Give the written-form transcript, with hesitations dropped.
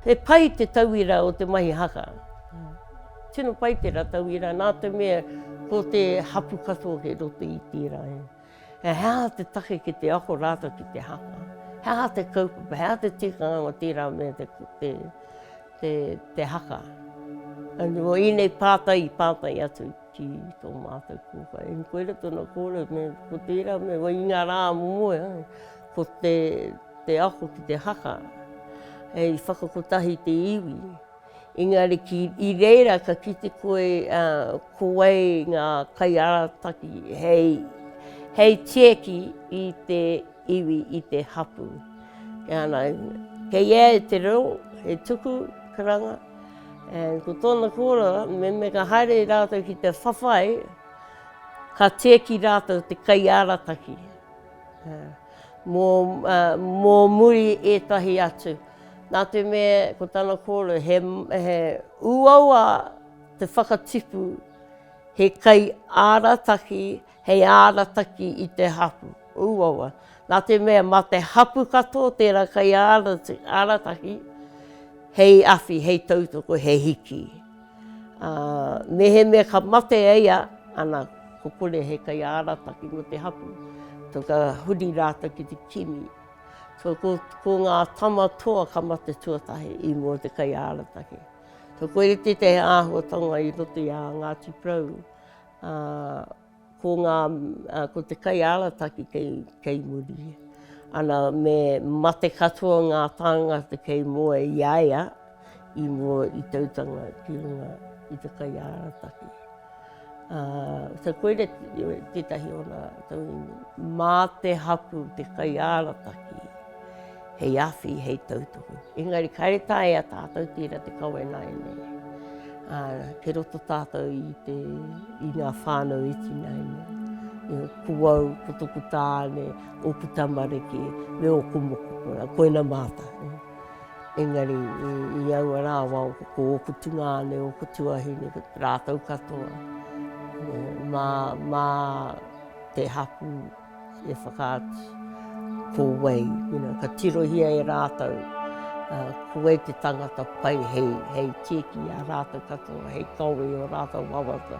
He pai te tauira o te mahi haka. Tino pai te ra tauira, nā te mea ko te hapu katoa ke roto i tira. E hea te take ki te ako rātou ki te haka. Hea te kaupapa, hea te tikanga o tira mea te haka. O inei pātai atu ki tō mātou kūka. E koere tōna kōre me ko tira me o inga rā momoe, ko te ako ki te haka. Hei whakakotahi te iwi. Engari i reira ka kite koe koei ngā kaiarataki hei tieki i te iwi i te hapu. Kei e te reo, he tuku karanga. Ko tōna kōra, me ka haere rātou ki te whawhai, ka tieki rātou te kaiarataki. Mō muri etahi atu. Nā te mea, ko tāna kōra, he uaua te whakatipu, he kai ārataki, hei ārataki i te hapu, uaua. Nā te mea, ma te hapu katoa tērā kai ārataki, hei awhi, hei tautoko, hei hiki. Me he mea ka mate eia, ana ko kore he kai ārataki mo te hapu, tō ka huri rātou ki te kimi. So, ko ngā tama toa ka mate tuatahi i mō te kai ārataki. So, koere te āhuatanga i roto i a Ngāti Prau. Ko te kai ārataki kei muri. Ana me mate katoa ngā tāngata kei moa i aia i mō i tautanga ki runga i te kai ārataki. So, koere tētahi ona tauini. Mā te hapu te kai ārataki. Hei awhi, hei tautoko. Engari, kaere tae a tātou tira te kawe nai nei. Ke roto tātou i ngā whānau iti nei nei. Kuau, kutoko tāne, oku tamariki, me oku mokopura, koina māta. Engari, i aua rā wau, ko oku tungāne, oku tuahine, rātou katoa. Mā te hapu e whakaati. Ko wei, ka tirohia e rātou, ko wei te tangata pai hei tieki a rātou katoa, hei kawe o rātou wawata.